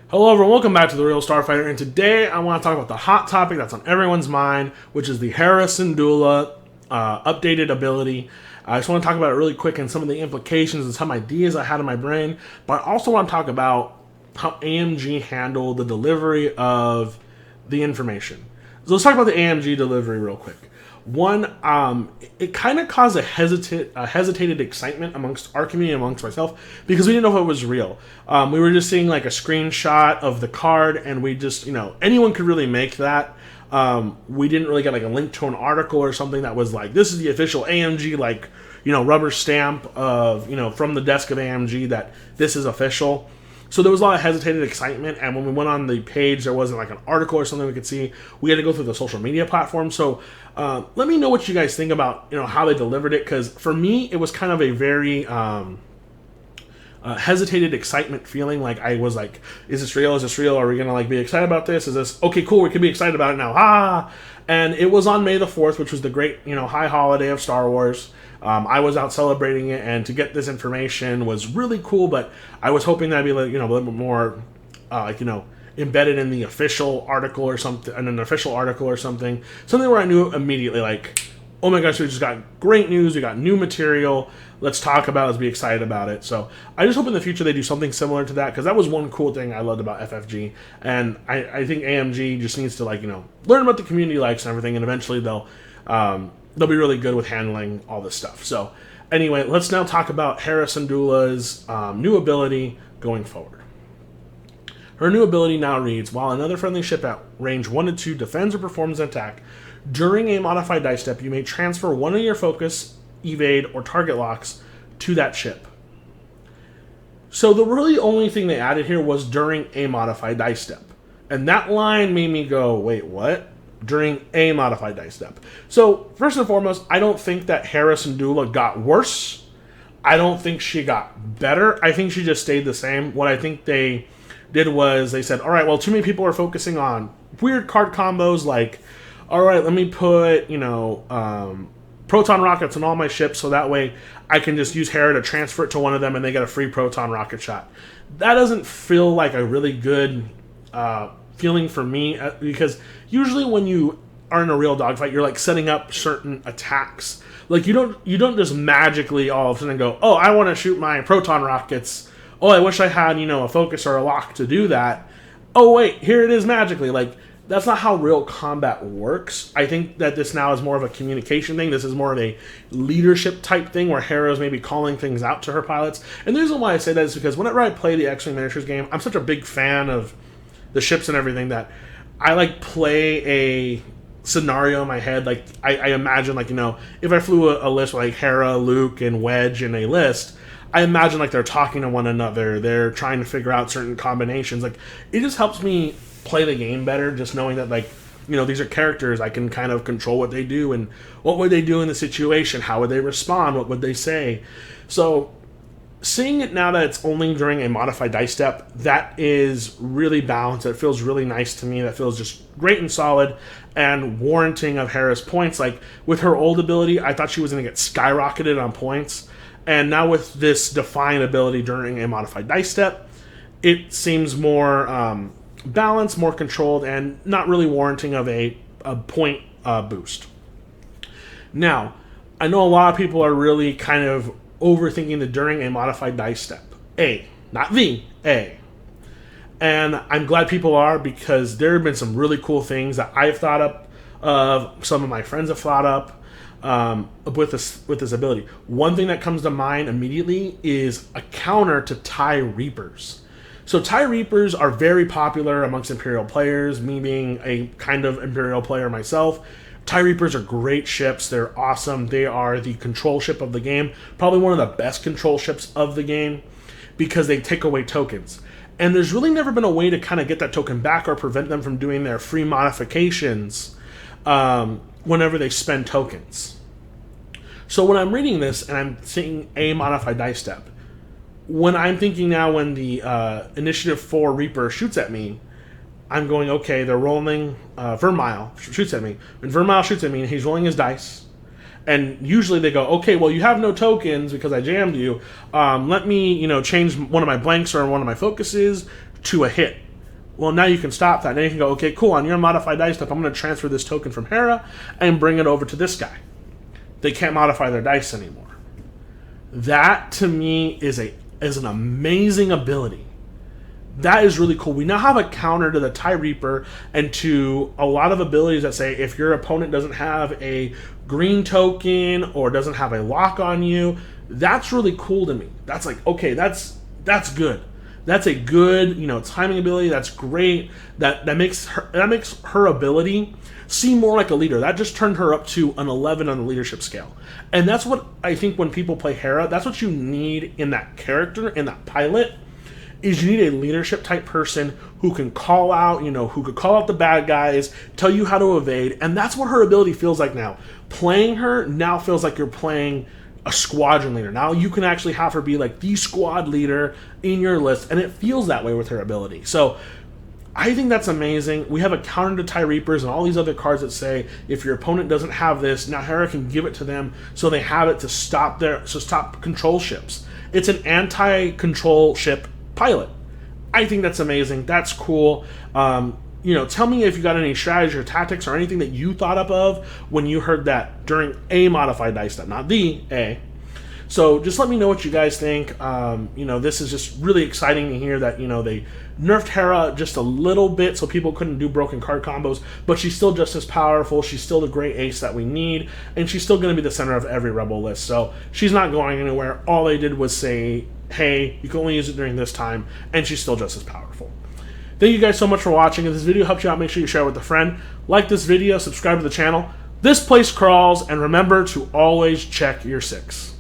Hello everyone, welcome back to The Real Starfighter, and today I want to talk about the hot topic that's on everyone's mind, which is the Hera updated ability. I just want to talk about it really quick and some of the implications and some ideas I had in my brain, but I also want to talk about how AMG handled the delivery of the information. So let's talk about the AMG delivery real quick. One, it kind of caused a hesitated excitement amongst our community, amongst myself, because we didn't know if it was real. We were just seeing like a screenshot of the card, and we just, anyone could really make that. We didn't really get like a link to an article or something that was like, this is the official AMG, like, rubber stamp of, from the desk of AMG that this is official. So there was a lot of hesitated excitement, and when we went on the page, there wasn't like an article or something we could see. We had to go through the social media platform. So let me know what you guys think about how they delivered it, because for me, it was kind of a very hesitated excitement feeling. Like I was like, is this real? Is this real? Are we gonna like be excited about this? Is this okay? Cool, we can be excited about it now. And it was on May the 4th, which was the great high holiday of Star Wars. I was out celebrating it, and to get this information was really cool, but I was hoping that'd be like, a little bit more, embedded in the official article or something, in an official article or something where I knew immediately, like, oh my gosh, we just got great news, we got new material, let's talk about it, let's be excited about it. So I just hope in the future they do something similar to that, because that was one cool thing I loved about FFG, and I think AMG just needs to, like, learn about the community likes and everything, and eventually they'll be really good with handling all this stuff. So anyway, let's now talk about Hera Syndulla's new ability going forward. Her new ability now reads, while another friendly ship at range 1 to 2 defends or performs an attack, during a modified dice step, you may transfer one of your focus, evade, or target locks to that ship. So the really only thing they added here was during a modified dice step. And that line made me go, wait, what? During a modified dice step. So first and foremost, I don't think that Hera Syndulla got worse. I don't think she got better. I think she just stayed the same. What I think they did was they said, all right, well, too many people are focusing on weird card combos like, all right, let me put, proton rockets on all my ships so that way I can just use Hera to transfer it to one of them and they get a free proton rocket shot. That doesn't feel like a really good feeling for me, because usually when you are in a real dogfight, you're like setting up certain attacks. Like you don't just magically all of a sudden go, oh, I want to shoot my proton rockets. Oh, I wish I had, a focus or a lock to do that. Oh, wait, here it is magically. Like, that's not how real combat works. I think that this now is more of a communication thing. This is more of a leadership type thing where Hera's maybe calling things out to her pilots. And the reason why I say that is because whenever I play the X-Wing Miniatures game, I'm such a big fan of the ships and everything that I like play a scenario in my head. Like, I imagine, like, if I flew a list with like Hera, Luke, and Wedge in a list, I imagine like they're talking to one another. They're trying to figure out certain combinations. Like, it just helps me play the game better, just knowing that, like, these are characters. I can kind of control what they do and what would they do in the situation. How would they respond? What would they say? So seeing it now that it's only during a modified dice step, that is really balanced. It feels really nice to me. That feels just great and solid and warranting of Hera's points. Like, with her old ability, I thought she was going to get skyrocketed on points. And now with this Defiant ability during a modified dice step, it seems more balanced, more controlled, and not really warranting of a point boost. Now, I know a lot of people are really kind of overthinking the during a modified dice step. A, not the, A. And I'm glad people are, because there have been some really cool things that I've thought up of, some of my friends have thought up with this ability. One thing that comes to mind immediately is a counter to TIE Reapers. So TIE Reapers are very popular amongst Imperial players, me being a kind of Imperial player myself. TIE Reapers are great ships. They're awesome. They are the control ship of the game. Probably one of the best control ships of the game, because they take away tokens. And there's really never been a way to kind of get that token back or prevent them from doing their free modifications whenever they spend tokens. So when I'm reading this and I'm seeing a modified dice step, when I'm thinking now when the Initiative 4 Reaper shoots at me, I'm going, okay, they're rolling, Vermile shoots at me. When Vermile shoots at me, he's rolling his dice, and usually they go, okay, well, you have no tokens because I jammed you. Let me, change one of my blanks or one of my focuses to a hit. Well, now you can stop that. Now you can go, okay, cool, on your modified dice type, I'm going to transfer this token from Hera and bring it over to this guy. They can't modify their dice anymore. That, to me, is an amazing ability. That is really cool. We now have a counter to the TIE Reaper and to a lot of abilities that say if your opponent doesn't have a green token or doesn't have a lock on you, that's really cool to me. That's like, okay, that's good. That's a good, timing ability. That's great. That makes her ability seem more like a leader. That just turned her up to an 11 on the leadership scale. And that's what I think when people play Hera, that's what you need in that character, in that pilot, is you need a leadership type person who can call out, who could call out the bad guys, tell you how to evade. And that's what her ability feels like now. Playing her now feels like you're playing a squadron leader. Now you can actually have her be like the squad leader in your list, and it feels that way with her ability. So I think that's amazing. We have a counter to TIE Reapers and all these other cards that say if your opponent doesn't have this, now Hera can give it to them so they have it to stop control ships. It's an anti-control ship pilot. I think that's amazing. That's cool. Tell me if you got any strategy or tactics or anything that you thought up of when you heard that during a modified dice set, not the A. So just let me know what you guys think. This is just really exciting to hear that, they nerfed Hera just a little bit so people couldn't do broken card combos, but she's still just as powerful. She's still the great ace that we need, and she's still going to be the center of every Rebel list. So she's not going anywhere. All they did was say, hey, you can only use it during this time, and she's still just as powerful. Thank you guys so much for watching. If this video helped you out, make sure you share it with a friend. Like this video, subscribe to the channel. This place crawls, and remember to always check your 6.